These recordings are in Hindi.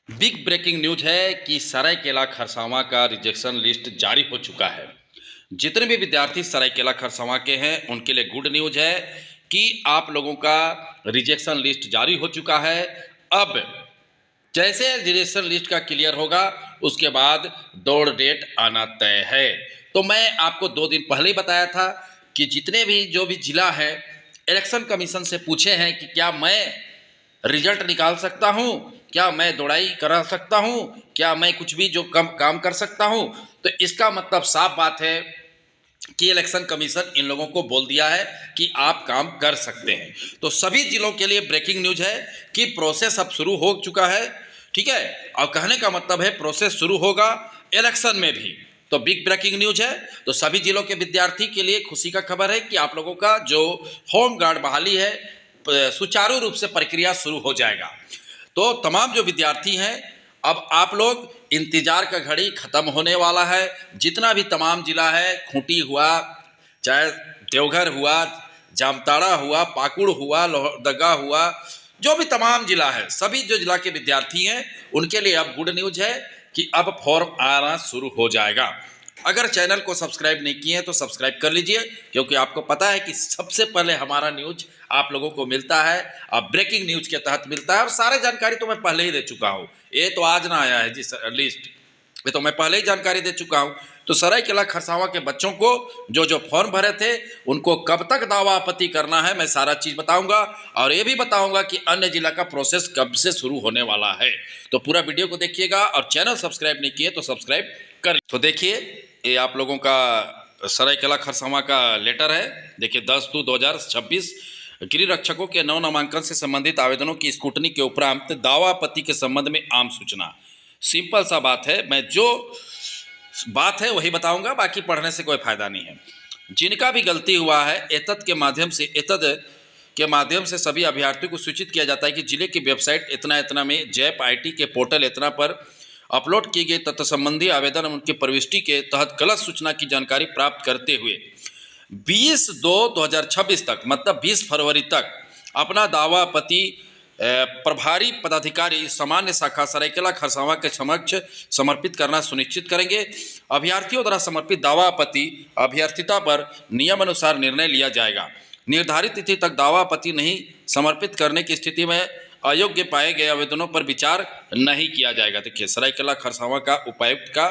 बिग ब्रेकिंग न्यूज है कि सरायकेला खरसावां का रिजेक्शन लिस्ट जारी हो चुका है। जितने भी विद्यार्थी सरायकेला खरसावां के हैं उनके लिए गुड न्यूज है कि आप लोगों का रिजेक्शन लिस्ट जारी हो चुका है। अब जैसे रिजेक्शन लिस्ट का क्लियर होगा उसके बाद दौड़ डेट आना तय है। तो मैं आपको 2 दिन पहले ही बताया था कि जितने भी जो भी जिला है इलेक्शन कमीशन से पूछे हैं कि क्या मैं रिजल्ट निकाल सकता हूं, क्या मैं दौड़ाई करा सकता हूं, क्या मैं कुछ भी जो कम काम कर सकता हूं। तो इसका मतलब साफ बात है कि इलेक्शन कमीशन इन लोगों को बोल दिया है कि आप काम कर सकते हैं। तो सभी जिलों के लिए ब्रेकिंग न्यूज है कि प्रोसेस अब शुरू हो चुका है। ठीक है, और कहने का मतलब है प्रोसेस शुरू होगा इलेक्शन में भी। तो बिग ब्रेकिंग न्यूज है। तो सभी जिलों के विद्यार्थी के लिए खुशी का खबर है कि आप लोगों का जो होम गार्ड बहाली है सुचारू रूप से प्रक्रिया शुरू हो जाएगा। तो तमाम जो विद्यार्थी हैं अब आप लोग इंतजार का घड़ी खत्म होने वाला है। जितना भी तमाम जिला है, खूंटी हुआ, चाहे देवघर हुआ, जामताड़ा हुआ, पाकुड़ हुआ, लोहरदगा हुआ, जो भी तमाम जिला है, सभी जो जिला के विद्यार्थी हैं उनके लिए अब गुड न्यूज है कि अब फॉर्म आना शुरू हो जाएगा। अगर चैनल को सब्सक्राइब नहीं किए हैं तो सब्सक्राइब कर लीजिए, क्योंकि आपको पता है कि सबसे पहले हमारा न्यूज आप लोगों को मिलता है। अब ब्रेकिंग न्यूज के तहत मिलता है और सारे जानकारी तो मैं पहले ही दे चुका हूँ। ये तो आज ना आया है जी लिस्ट, ये तो मैं पहले ही जानकारी दे चुका हूँ। तो सरायकेला खरसावां के बच्चों को जो जो फॉर्म भरे थे उनको कब तक दावा आपत्ति करना है मैं सारा चीज़ बताऊंगा, और ये भी बताऊंगा कि अन्य जिला का प्रोसेस कब से शुरू होने वाला है। तो पूरा वीडियो को देखिएगा और चैनल सब्सक्राइब नहीं किए तो सब्सक्राइब कर। तो देखिए, ये आप लोगों का सरायकेला खरसावां का लेटर है। देखिए 10/2/2026 गृह रक्षकों के नव नामांकन से संबंधित आवेदनों की स्क्रूटनी के उपरांत दावा आपत्ति के संबंध में आम सूचना। सिंपल सा बात है, मैं जो बात है वही बताऊंगा, बाकी पढ़ने से कोई फायदा नहीं है। जिनका भी गलती हुआ है एतद के माध्यम से सभी अभ्यर्थियों को सूचित किया जाता है कि जिले की वेबसाइट इतना इतना में जैप आईटी के पोर्टल इतना पर अपलोड की गई तथ्य संबंधी आवेदन उनकी प्रविष्टि के तहत गलत सूचना की जानकारी प्राप्त करते हुए 20/2/2026 तक, मतलब 20 फरवरी तक अपना दावा आपत्ति प्रभारी पदाधिकारी सामान्य शाखा सरायकेला खरसावां के समक्ष समर्पित करना सुनिश्चित करेंगे। अभ्यर्थियों द्वारा समर्पित दावा आपत्ति अभ्यर्थिता पर नियम अनुसार निर्णय लिया जाएगा। निर्धारित तिथि तक दावा आपत्ति नहीं समर्पित करने की स्थिति में अयोग्य पाए गए आवेदनों पर विचार नहीं किया जाएगा। देखिए सरायकेला खरसावां का उपायुक्त का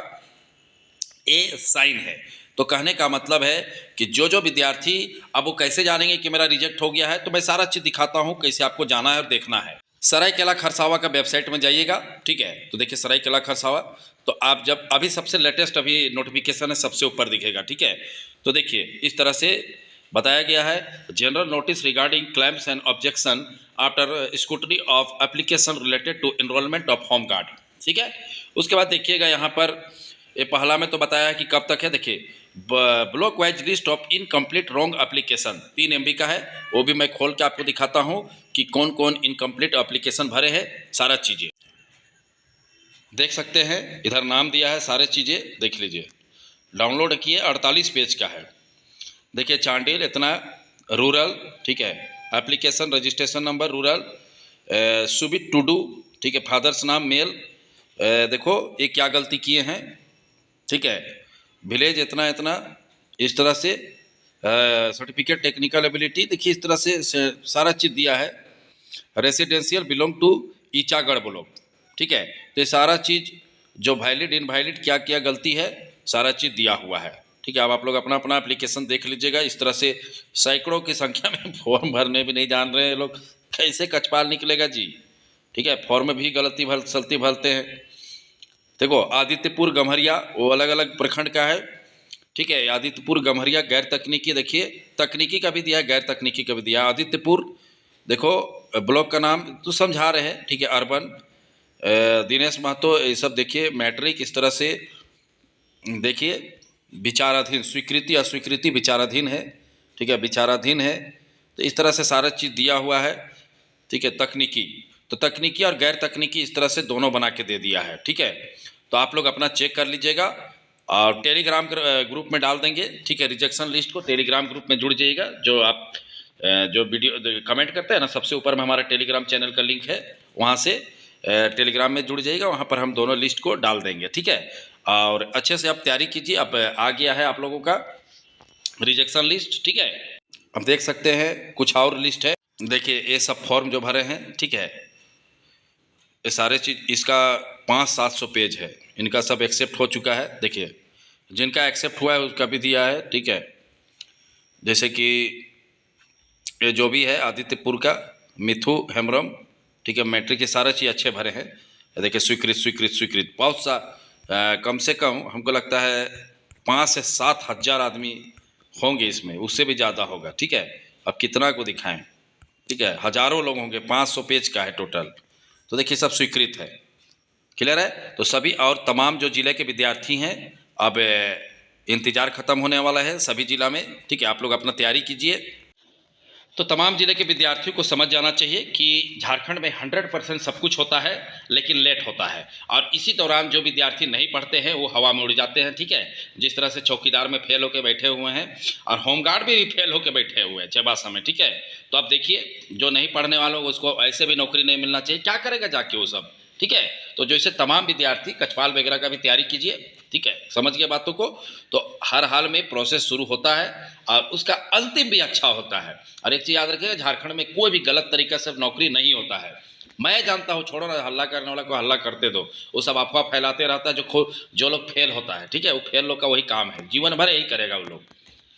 ए साइन है। तो कहने का मतलब है कि जो जो विद्यार्थी अब वो कैसे जानेंगे कि मेरा रिजेक्ट हो गया है, तो मैं सारा चीज़ दिखाता हूँ कैसे आपको जाना है और देखना है। सरायकेला खरसावां का वेबसाइट में जाइएगा, ठीक है। तो देखिए सरायकेला खरसावां, तो आप जब अभी सबसे लेटेस्ट अभी नोटिफिकेशन है सबसे ऊपर दिखेगा, ठीक है। तो देखिए इस तरह से बताया गया है, general notice regarding claims and objection after scrutiny of application related to enrolment of home guard, ठीक है। उसके बाद देखिएगा यहाँ पर ये पहला में तो बताया है कि कब तक है। देखिए block wise list of incomplete wrong application 3 MB का है, वो भी मैं खोल के आपको दिखाता हूँ कि कौन कौन इनकम्प्लीट एप्लीकेशन भरे हैं। सारा चीज़ें देख सकते हैं, इधर नाम दिया है, सारे चीज़ें देख लीजिए। डाउनलोड किए 48 पेज का है। देखिए चांडिल इतना रूरल, ठीक है। Application registration number rural, Subit Tudu, ठीक है। फादर्स नाम मेल, देखो ये क्या गलती किए हैं, ठीक है। विलेज इतना इतना, इस तरह से सर्टिफिकेट टेक्निकल एबिलिटी, देखिए इस तरह से सारा चीज़ दिया है। Residential belong to Ichagarh block, ठीक है। तो ये सारा चीज़ जो वैलिड इनवैलिड क्या क्या गलती है सारा चीज़ दिया हुआ है, ठीक है। अब आप लोग अपना अपना एप्लीकेशन देख लीजिएगा। इस तरह से सैकड़ों की संख्या में फॉर्म भरने भी नहीं जान रहे हैं लोग, कैसे कचपाल निकलेगा जी, ठीक है। फॉर्म में भी गलती सलती भरते हैं। देखो आदित्यपुर गम्हरिया वो अलग अलग प्रखंड का है, ठीक है। आदित्यपुर गम्हरिया गैर तकनीकी, देखिए तकनीकी का भी दिया है, गैर तकनीकी का भी दिया है। आदित्यपुर देखो ब्लॉक का नाम तो समझा रहे हैं, ठीक है। अर्बन दिनेश महतो, ये सब देखिए मैट्रिक, इस तरह से देखिए विचाराधीन, स्वीकृति अस्वीकृति विचाराधीन है, ठीक है, विचाराधीन है। तो इस तरह से सारा चीज़ दिया हुआ है, ठीक है। तकनीकी तो तकनीकी और गैर तकनीकी इस तरह से दोनों बना के दे दिया है, ठीक है। तो आप लोग अपना चेक कर लीजिएगा और टेलीग्राम ग्रुप में डाल देंगे, ठीक है। रिजेक्शन लिस्ट को टेलीग्राम ग्रुप में जुड़ जाइएगा। जो आप जो वीडियो कमेंट करते हैं ना, सबसे ऊपर में हमारा टेलीग्राम चैनल का लिंक है, वहाँ से टेलीग्राम में जुड़ जाइएगा, वहाँ पर हम दोनों लिस्ट को डाल देंगे, ठीक है। और अच्छे से आप तैयारी कीजिए। अब आ गया है आप लोगों का रिजेक्शन लिस्ट, ठीक है। अब देख सकते हैं कुछ और लिस्ट है, देखिए ये सब फॉर्म जो भरे हैं, ठीक है, ये सारे चीज़, इसका 500-700 पेज है, इनका सब एक्सेप्ट हो चुका है। देखिए जिनका एक्सेप्ट हुआ है उसका भी दिया है, ठीक है। जैसे कि ये जो भी है आदित्यपुर का, मिथु हेम्ब्रम, ठीक है, मैट्रिक के सारा चीज़ अच्छे भरे हैं। देखिए स्वीकृत स्वीकृत स्वीकृत, बहुत सा कम से कम हमको लगता है 5 से 7 हज़ार आदमी होंगे इसमें, उससे भी ज़्यादा होगा, ठीक है। अब कितना को दिखाएं, ठीक है, हज़ारों लोग होंगे, 500 पेज का है टोटल। तो देखिए सब स्वीकृत है, क्लियर है। तो सभी और तमाम जो जिले के विद्यार्थी हैं, अब इंतज़ार ख़त्म होने वाला है सभी जिला में, ठीक है। आप लोग अपना तैयारी कीजिए। तो तमाम जिले के विद्यार्थियों को समझ जाना चाहिए कि झारखंड में 100% सब कुछ होता है, लेकिन लेट होता है। और इसी दौरान जो विद्यार्थी नहीं पढ़ते हैं वो हवा में उड़ जाते हैं, ठीक है। जिस तरह से चौकीदार में फेल होकर बैठे हुए हैं और होमगार्ड में भी फेल होकर बैठे हुए हैं चेबासा में, ठीक है। तो अब देखिए जो नहीं पढ़ने वालों को उसको ऐसे भी नौकरी नहीं मिलना चाहिए, क्या करेगा जाके वो सब, ठीक है। तो जैसे तमाम विद्यार्थी कछवाल वगैरह का भी तैयारी कीजिए, ठीक है, समझ गए बातों को। तो हर हाल में प्रोसेस शुरू होता है और उसका अंतिम भी अच्छा होता है। और एक चीज़ याद रखिएगा, झारखंड में कोई भी गलत तरीका से नौकरी नहीं होता है। मैं जानता हूँ, छोड़ो ना, हल्ला करने वाला को हल्ला करते दो, वो सब अफवाह फैलाते रहता है। जो लोग फेल होता है, ठीक है, वो फेल लोग का वही काम है, जीवन भर यही करेगा वो लोग,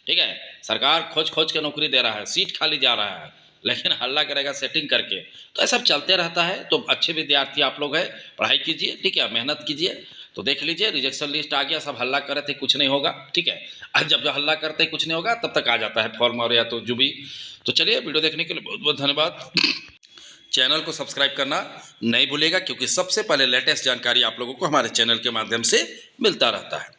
ठीक है। सरकार खोज खोज के नौकरी दे रहा है, सीट खाली जा रहा है, लेकिन हल्ला करेगा सेटिंग करके, तो ऐसा चलते रहता है। तो अच्छे विद्यार्थी आप लोग हैं, पढ़ाई कीजिए, ठीक है, मेहनत कीजिए। तो देख लीजिए रिजेक्शन लिस्ट आ गया, सब हल्ला कर रहे थे कुछ नहीं होगा, ठीक है। आज जब हल्ला करते कुछ नहीं होगा तब तक आ जाता है फॉर्म और या तो जो भी। तो चलिए, वीडियो देखने के लिए बहुत बहुत धन्यवाद। चैनल को सब्सक्राइब करना नहीं भूलिएगा, क्योंकि सबसे पहले लेटेस्ट जानकारी आप लोगों को हमारे चैनल के माध्यम से मिलता रहता है।